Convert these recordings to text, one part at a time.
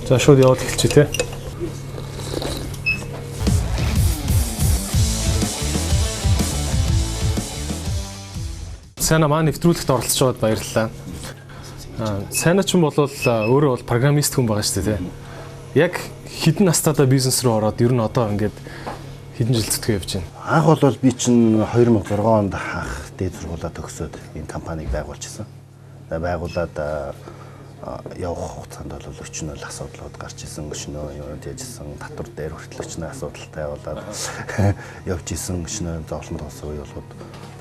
За шууд яваад эхэлчихье те. Сайна маань нэвтрүүлэгт оролцож байгаад баярлалаа. Сайна ч юм бол өөрөө бол программист хүн байгаа шүү дээ те. Яг хэдэн настайдаа бизнес рүү ороод ер нь одоо ингээд хэдэн жил зүтгэж явж байна. Анх бол би чинь 2006 онд анх дээд сургуулаа төгсөөд энэ компанийг байгуулчихсан. Байгуулад явах хугацаанд бол өчнөө л асуудлууд гарч исэн, өчнөө юу яжсэн, татвар дээр хүртэл өчнөө асуудалтай болоод явж исэн, өчнөө зовлон тоосон үеүүд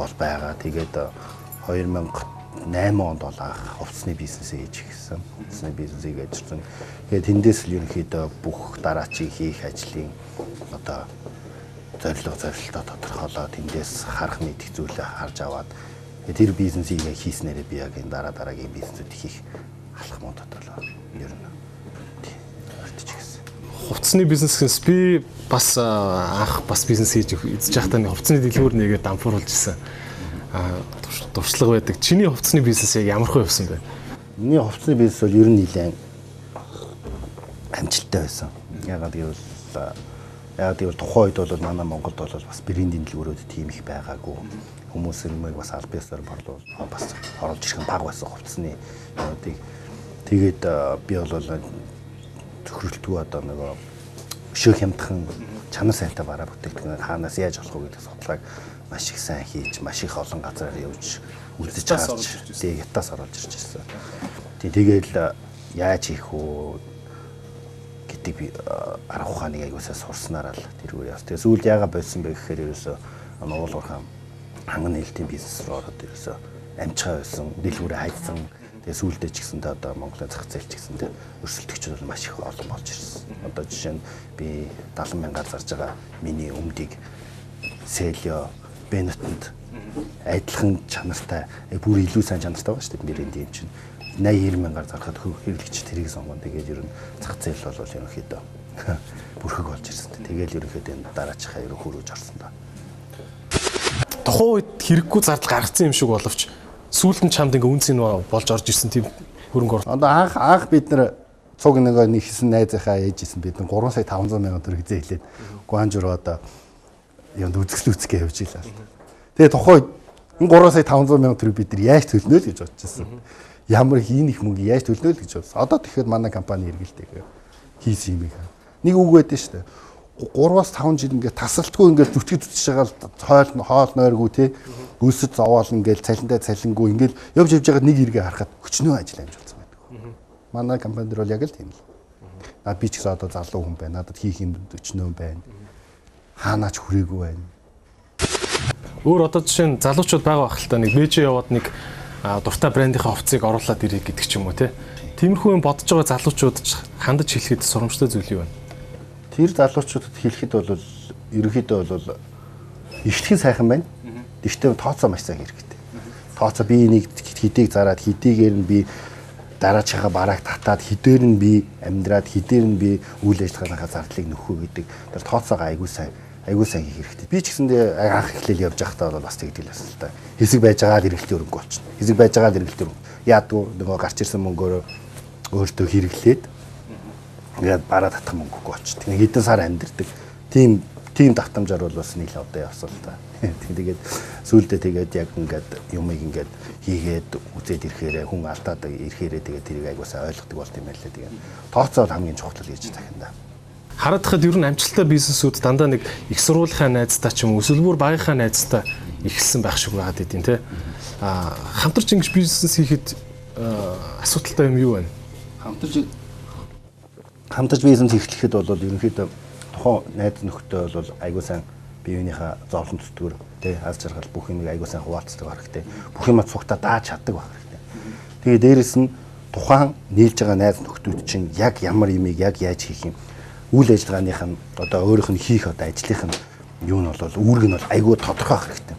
бол байгаа. Тэгээд 2008 онд бол анх хувцсны бизнесээ хийж эхэлсэн. Хувцсны бизнесийг ажилласан. Тэгээд тэндээс л ерөнхийдөө бүх дараачийн хийх ажлын одоо зорилтоо тодорхойлоод тэндээс харах мэдих зүйлээ харж аваад тэр бизнесийг хийснээрээ би яг энэ дараагийн бизнесүүд хийх алхмуудад болоо ер нь ортиж гисэн. Хувцсны бизнесээс би бас анх бас бизнес хийж эзэж байхдаа нэг хувцсны дэлгүүр нэгээд дампууруулж ирсэн. Дуршлага байдаг. Чиний хувцсны бизнес яг ямар хөө явсан бэ? Миний хувцсны бизнес бол ер нь нэлээд амжилттай байсан. Ягаад гэвэл тухайн үед бол манай Монголд бол бас брендинг дэлгүүрүүд тийм их байгаагүй. Хүмүүс юмыг бас аль биесээр борлуул бас оруулж ирэх нь бага байсан хувцсны юмуудыг. Тэгээд би бол төхөөрөлтгүй одоо нөгөө өшөө хямдхан чанар сайтай бараа бүтээгдэхүүн хаанаас яаж олох вэ гэдэг судалгааг маш их сайн хийж, маш их олон газараар явж үлдэж харж, ятаас оруулж ирж ирсэн. Тэгээд яаж хийх вэ гэдэг би арга ухааныг аягуулсаа сурснараа л тэрүүр яс. Тэгээд сүүлд яага болсон бэ гэхээр ерөөсөө уулуурхаа ханган нээлтийн бизнес руу ороод ерөөсөө амжихаа байсан, дэлгүүрээ хайцсан. Тэгээ сүүлдээ ч гэсэндээ одоо Монголын зах зээл ч гэсэндээ өрсөлдөгчд бол маш их олон болж ирсэн. Одоо жишээ нь би 70,000-аар зарж байгаа миний өмдийг Селио, Бенетонд адилхан чанартай, бүр илүү сайн чанартай байгаа шүү дээ брендинг юм чинь. 80,000-аар зархад хэрэглэгч тэрийг сонгоно. Тэгээд ер нь зах зээл бол ерөнхийдөө бүрхэг болж ирсэн. Тэгээд ерөнхийдөө энэ дараачихаа ерөн хөрөөж орсон да. Тухайн үед хэрэггүй зардал гаргацсан юм шиг боловч сүүлд нь чамд ингээ үнцэн болж орж ирсэн тийм хөрөнгө оруулалт. Одоо анх бид нар цуг нэг хийсэн найзынхаа ээжсэн бид 3 сая 500 мянган төгрөг хизээ хэлээд Гуанж руу одоо юунд үзэсгэлүүцгээ явж илаа. Тэгээ тухайн энэ 3 сая 500 мянган төгрөг бид нар яаж төлнө л гэж бодож байсан. Ямар ийм их мөнгө яаж төлнө л гэж бодсон. Одоо тэгэхээр манай компани эргэлтэйгээ хийсэн юм ийм. Нэг үг байдсан шүү дээ. 3-аас 5 жил ингээд тасалтгүй ингээд зүтгэж байгаа л хоол нойргүй те өсөд зовоол ингээд цалинтай цалингүй ингээд явж байгаад нэг эргээ харахад өчнөө ажил амжуулсан байдаг. Манай компанид бол яг л тийм л. Би ч гэсэн одоо залуу хүн байна. Надад хийх юм өчнөө байна. Хаанаач хүрээгүй байна. Өөр одоо жишээ нь залуучууд байгаа байх л та нэг БЖ яваад нэг дуртай брендийнхаа хувцсыг оруулаад ирэх гэдэг ч юм уу те. Тиймэрхүү юм бодож байгаа залуучууд хандаж хэлэхэд сурамжтай зүйл юу вэ? Тэр залуучуудад хэлэхэд бол ерөнхийдөө бол ихтгэн сайхан байна. Гэхдээ тооцоо маш сайн хэрэгтэй. Тооцоо би энийг хэдийг зараад хэдийгээр нь би дараачихаа барааг татаад хэдээр нь би амьдраад хэдээр нь би үйл ажиллагааныхаа зардлыг нөхөө гэдэг тэр тооцоогоо айгүй сайн хийх хэрэгтэй. Би ч гэсэндээ анх эхлээл явж байхдаа бол бас тэгдэл байсан л та. Хэсэг байж байгаа л эргэлтийн өрөнгө болчихно. Хэсэг байж байгаа л эргэлтийн өрөнгө. Яадгүй нөгөө гарч ирсэн мөнгөөр өөртөө хэрэглээд ингээд бараа татах мөнгөгүй болчих. Тэгээ хэдэн сар амьдэрдэг. Тийм давтамжаар бол бас нийл одоо явсан л та. Тэгээд сүүлдээ тэгээд яг ингээд юмыг ингээд хийгээд үзээд ирэхээрээ хүн алдаад ирэхээрээ тэгээд тэрийг айгуусаа ойлгодог болт юм байлээ. Тэгээд тооцоо хамгийн чухал гэж захин да. Хараад хахад ер нь амжилттай бизнесүүд дандаа нэг их сургуулийнхаа найзтай ч юм уу эсвэл бүр багийнхаа найзтай ихэлсэн байх шиг байгаад идэв тийм. Хамтарч ингэж бизнес хийхэд асуудалтай юм юу вэ? Хамтарч бизнес эхлэхэд бол ерөнхийдөө тухайн найз нөхдөд бол айгуу сайн биеийнхээ зовлон төтгөр тий аз жаргал бүх юмыг айгуу сайн хуваалцдаг хэрэгтэй. Бүх юмаа цугтаа дааж чаддаг байх хэрэгтэй. Тэгээ дээрэс нь тухайн нийлж байгаа найз нөхдөд чинь яг ямар юмыг яг яаж хийх юм үйл ажиллагааных нь одоо өөрийнх нь хийх одоо ажлынх нь юу нь бол үүрэг нь бол айгуу тодорхой байх хэрэгтэй.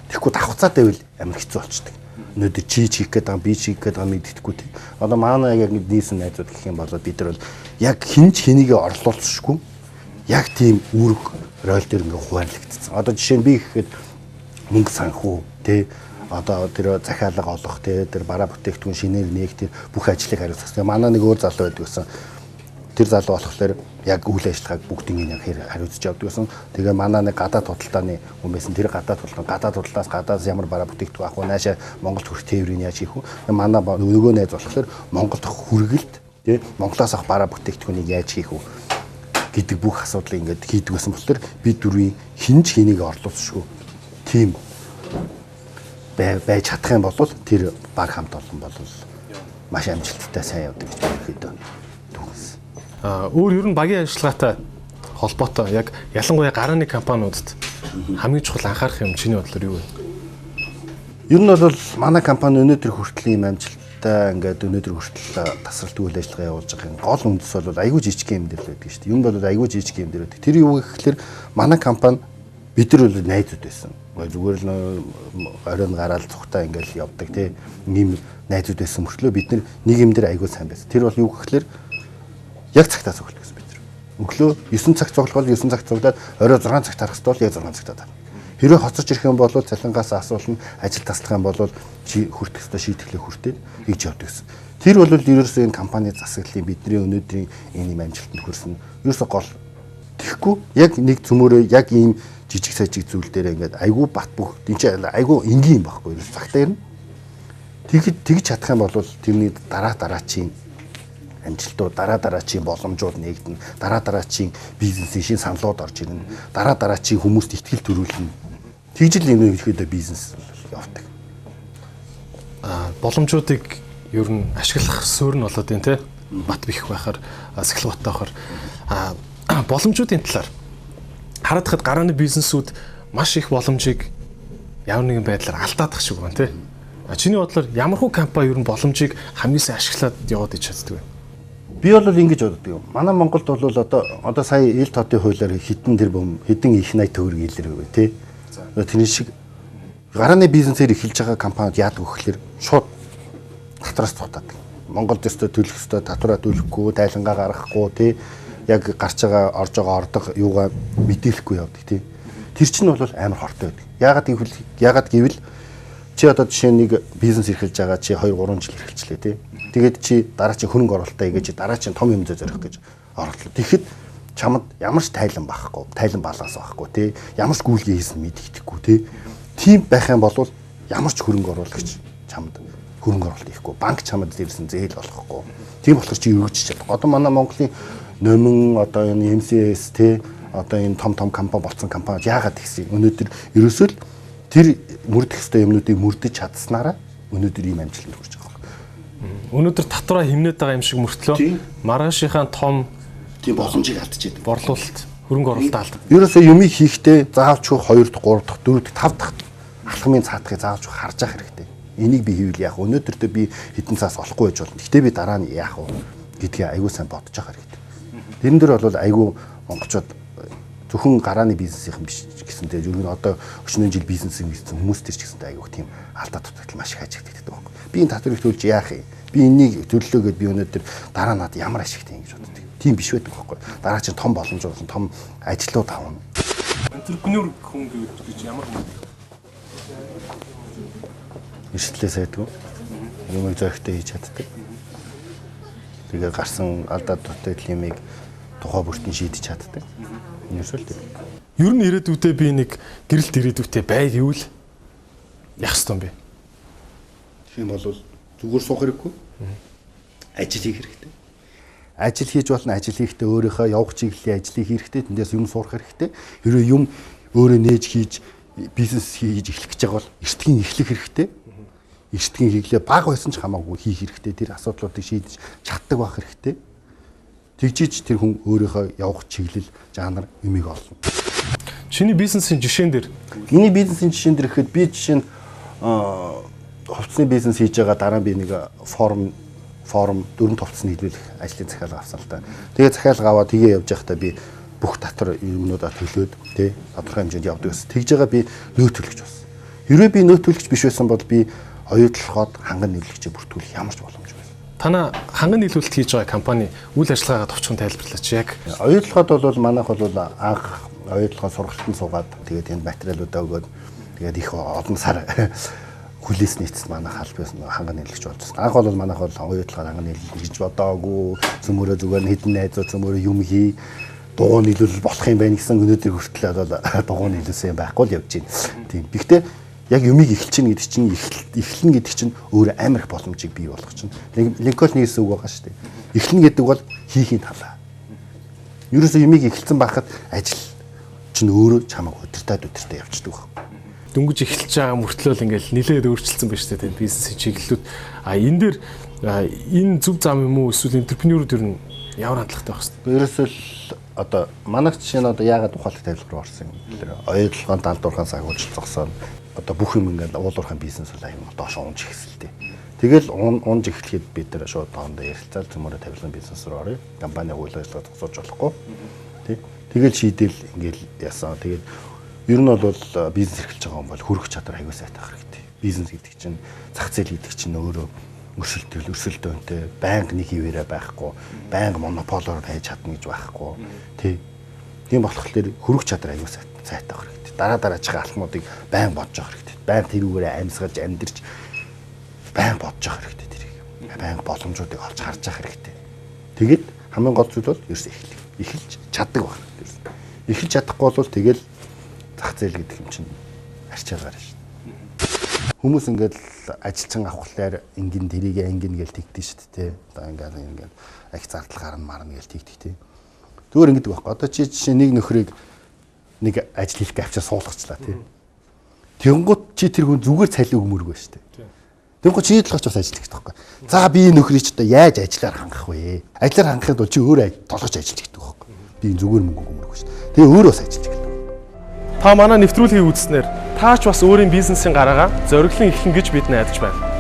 Тэгэхгүй давхцаатай байвал амар хэцүү болчихдог. Өнөөдөр чи хийх гээд байгаа би хийх гээд байгаа мэддэхгүй тий. Одоо манай яг нийсэн найзууд гэх юм бол бид нар бол яг хинч хэнийгээ орлуулчихгүй яг тийм үүрэг роль дээр ингээ хуваарлагдсан. Одоо жишээ нь би гэхэд мөнгө санхүү тий одоо тэр захиалга олох тий тэр бараа бүтээгдэхүүн шинээр нээх тэр бүх ажлыг хариуцах. Манай нэг өөр залуу байдаг гэсэн тэр залуу болохоор яг үйл ажиллагааг бүгдийг хариуцж явдаг гэсэн. Тэгээ манай нэг гадаад худалдааны хүн байсан. Тэр гадаад худалдаас гадаас ямар бараа бүтээгдэхүүн авах вэ? Наашаа Монголд хүрэх тээврийг яаж хийх вэ? Манай нөгөө найз болохоор Монголд хүргэлт тий Монголоос авах бараа бүтээгдэхүүнийг яаж хийх вэ гэдэг бүх асуудлыг ингээд хийдэг гэсэн болохоор бид дөрвийн хинж хэнийг орлуулчихгүй. Тийм байж чадах юм бол тэр баг хамт олон бол маш амжилттай сайн явдаг гэж ерөөдөө түүхээс. Өөр ер нь багийн ажиллагаатай холбоотой яг ялангуяа гарааны компаниудад хамгийн чухал анхаарах юм чиний бодлоор юу вэ? Ер нь бол манай компани өнөөдөр хүртэл ийм амжилттай ингээд өнөөдөр хүртэл тасралт үйл ажиллагаа явуулж байгаа юм. Гол үндэс бол айгүй жижиг юм дээр л байдаг шүү дээ. Юм бол айгүй жижиг юм дээр байдаг. Тэр юу гэхээр манай компани бид нар бол найзууд байсан. Зүгээр л оройн гараал цухтаа ингээл явдаг тий. Ийм найзууд байсан мөртлөө бид нар нэг юм дээр айгүй сайн байсан. Тэр бол юу гэхээр яг цагтаа цуглах гэсэн бид нар. Өглөө 9 цаг цуглах бол 9 цаг цуглаад орой 6 цагт харах ёстой бол яг 6 цагтаа таа. Хэрвээ хоцорч ирэх юм бол цалингаас асуулна, ажил таслах юм бол хүртэх ёстой шийтгэлээ хүртээд хийж явдаг гэсэн. Тэр бол ерөөсөө энэ компани засаглалын бидний өнөөдрийн энэ юм амжилтанд хүрсэн ерөөсөө гол. Тэгэхгүй яг нэг цөмөрөө яг ийм жижиг сажиг зүйл дээр ингээд айгүй бат бүх энэ чинь айгүй энгийн юм байхгүй юу цагтаа ирнэ. Тэгж чадах юм бол тэрний дараачийн амжилтууд дараачийн боломжууд нэгдэнэ. Дараачийн бизнесийн шин саналууд орж ирнэ. Дараачийн хүмүүст ихтгэл төрүүлнэ. Тэгж л энэ ихэд бизнес явдаг. Боломжуудыг ер нь ашиглах суурь нь болоод байна те. Бат бих байхаар сахилгаттай байхаар боломжуудын талаар хараад хад гарааны бизнесүүд маш их боломжийг ямар нэгэн байдлаар алдаад шиг байна тий. Чиний бодлоор ямар хүү компани ер нь боломжийг хамгийн сайн ашиглаад яваад иж чаддаг вэ? Би бол ингэж боддог юм. Манай Монголд бол одоо сая ил тоотын хуулиар хэдэн их 80 төгрөг илэрвэ тий. Тэр шиг гарааны бизнесээр эхэлж байгаа компаниуд яадаг вэ гэхээр шууд татвараас цугтаад. Монголд өстө төлөх өстө татвараа төлөхгүй, тайлангаа гаргахгүй тий. Яг гарч байгаа орж байгаа ордог юугаа мэдээлэхгүй явдаг тий. Тэр чинь бол амар хортой байдаг. Яагаад гэвэл чи одоо жишээ нэг бизнес эрхэлж байгаа чи 2 3 жил эрхэлчлээ тий. Тэгээд чи дараа чи хөрөнгө оруулалтаа хийж дараа чи том юм зорих гэж орлоо. Тэгэхэд чамд ямар ч тайлан байхгүй, тайлан баланс байхгүй тий. Ямар ч гүйлгээ хийсэн мэддэхгүй тий. Тийм байх юм бол ямар ч хөрөнгө оруулагч чамд хөрөнгө оруулалт хийхгүй, банк чамд дээрсэн зээл болохгүй. Тийм болохоор чи өргөжж чадах. Одоо манай Монголын Номин одоо энэ MCS тий одоо энэ том компани болсон компани яагаад гэсэн өнөөдөр ерөөсөө л тэр мөрдөх ёстой юмнуудыг мөрдөж чадсанараа өнөөдөр ийм амжилтанд хүрч байгаа юм. Өнөөдөр татвараа хэмнээд байгаа юм шиг мөртлөө маргаашийнхаа том тийм боломжийг алдчихэд борлуулалт хөрөнгө оруулалт алдав. Ерөөсөө юмыг хийхдээ заавч 2 дахь 3 дахь 4 дахь 5 дахь алхмын цаатахыг заавч харж явах хэрэгтэй. Энийг би хийвэл яах вэ? Өнөөдөртөө би хэдэн цаас олохгүй байж болно. Гэхдээ би дараа нь яах вэ гэдгийг аягүй сайн бодож явах хэрэгтэй. Тэрэн дээр бол айгүй монголчууд зөвхөн гарааны бизнесийн биш гэсэн тэгээд ер нь одоо 40 жил бизнесийн хийсэн хүмүүс төр ч гэсэнтэй айгүй тийм алдаа дутагдал маш их ажигддаг байхгүй. Би энэ татварыг төлж яах юм? Би энийг төллөө гэд би өнөөдөр дараа надад ямар ашигтай юм гэж боддог. Тийм биш байдаг байхгүй. Дараа чинь том боломж болсон, том ажлууд авна. Энтерпренeur хүн гэж ямар хүн? Эрсдлээ сайдгүй. Юмыг зөрөгтэй хийж чаддаг. Тэгээд гарсан алдаа дутагдал юмыг тухай бүртэн шийдэж чаддаг. Ерөөсөө л тийм. Ер нь ирээдүйдээ би нэг гэрэлт ирээдүйдээ бай гэвэл яах ёстой юм бэ? Тийм бол зүгээр суух хэрэггүй. Ажил хийх хэрэгтэй. Ажил хийж болно, ажил хийхдээ өөрийнхөө явах чиглэлийн ажлыг хийх хэрэгтэй. Тэндээс юм сурах хэрэгтэй. Хэрвээ юм өөрөө нээж хийж бизнес хийж эхлэх гэж байгаа бол эртгийн эхлэх хэрэгтэй. Эртгийн хийглээ баг байсан ч хамаагүй хийх хэрэгтэй. Тэр асуудлуудыг шийдэж чаддаг байх хэрэгтэй. Тэгжиж тэр хүн өөрийнхөө явах чиглэл, жанр юмыг олно. Чиний бизнесийн жишээн дээр миний бизнесийн жишээн дээр ихэд би жишээ нь хувцсны бизнес хийж байгаа дараа би нэг форум 4 товцны хэлбэлэх ажлын захиалга авсан л та. Тэгээ захиалга аваад тэгээ явж байхдаа би бүх татвар юмнуудаа төлөөд тий тодорхой хэмжээнд явдаг гэсэн. Тэгж байгаа би нөөц төлөгч болсон. Хэрвээ би нөөц төлөгч биш байсан бол би оюутлахад ханган нийлүүлэгчээ бүртгүүлэх ямар ч боломжгүй байсан. Танаа ханган нийлүүлэлт хийж байгаа компани үйл ажиллагаагаа товчхон тайлбарлаач яг. Оюутлахад бол манайх бол анх оюутлахаа сургалтанд суугаад тэгээд энэ материалуудаа өгөөд тэгээд их олон сар хүлээсний эцэст манайх албаас ханган нийлэгч болчихсон. Анх бол манайх бол оюутлахаар ханган нийлэх гэж бодоагүй. Цөмөрөө зүгээр хэдэн найзууд цөмөрөө юм хий дугуй нийлүүл болох юм байна гэсэн өнөөдөр хүртэл бол дугуй нийлүүлсэн юм байхгүй л явж байна. Тийм. Гэхдээ яг юмыг эхэлчихнэ гэдэг чинь эхлэн гэдэг чинь өөр амар их боломжийг бий болгох чинь. Линкольн хэлсэн үг байгаа шүү дээ. Эхлэн гэдэг бол хийхийн талаа. Ерөөсөө юмыг эхэлсэн байхад ажил чинь өөрөө чамайг өдөртөө явчихдаг байна. Дөнгөж эхэлж байгаа мөртлөө л ингээл нэлээд өөрчлөлтсөн байна шүү дээ бизнесийн чиглэлүүд. Энэ дээр энэ зөв зам юм уу эсвэл энтерпренеурүүд ер нь ямар хандлагатай байх вэ? Ерөөсөө л одоо манайх жишээ нь одоо яагаад ухаалаг тавилбар орсон юм бэ? Оюутлахын далдуурхаан сагуулж зогсоод одоо бүх юм ингээл уулуурхаан бизнес бол аян доош унж ихсэлтэй. Тэгэл унж эхлэхэд бид нар шууд доondоо ярилцаад цөмөрө тавилгын бизнес руу орё. Компани үйл ажиллагаа зогсоож болохгүй. Тий. Тэгэл шийдэл ингээл яасан. Тэгээд ер нь бол бизнес эрхэлж байгаа юм бол хөрөх чадвар аягүй сайтай байх хэрэгтэй. Бизнес гэдэг чинь зах зээл гэдэг чинь өөрөө өрсөлдөөнтэй, байнга нэг хിവэрэ байхгүй, байнга монополоор байж чадна гэж байхгүй. Тий. Тийм болохоор хөрөх чадвар аягүй сайтай байх хэрэгтэй. Дараачихаа алхмуудыг байнга бодож явах хэрэгтэй. Байнга тэрүүгээрээ амьсгалж амьдэрч байнга бодож явах хэрэгтэй тэрийг. Байнга боломжуудыг олж харж явах хэрэгтэй. Тэгээд хамгийн гол зүйл бол ерөөсөө эхэлж чаддаг байна. Эхэлж чадахгүй бол тэгэл зах зээл гэдэг юм чинь арчаагаар шин. Хүмүүс ингээд ажилчин авахлаар ингэн тэрийг ингэн гэж тэгдэж шүү дээ. Одоо ингээд их зардал гарна марна гэж тэгдэг тий. Зүгээр ингэдэг байхгүй. Одоо чи жишээ нэг нөхрийг нэг ажил хийх гэж авчаа суулгачлаа тий. Тэнгууд чи тэр хүн зүгээр цалин өгмөргүй шүү дээ. Тэнгууд чи талгаач бас ажиллаж байгаа байхгүй. За би нөхрийг ч одоо яаж ажиллаар хангах вэ? Ажиллаар хангахад бол чи өөрөө толгойч ажиллаж байгаа байхгүй. Би зүгээр мөнгө өгмөргүй шүү дээ. Тэгээ өөрөө бас ажиллаж байгаа. Та манай нэвтрүүлгийг үзснээр таач бас өөрийн бизнесийн гараагаа зориглон эхлэн гэж бид найдаж байна.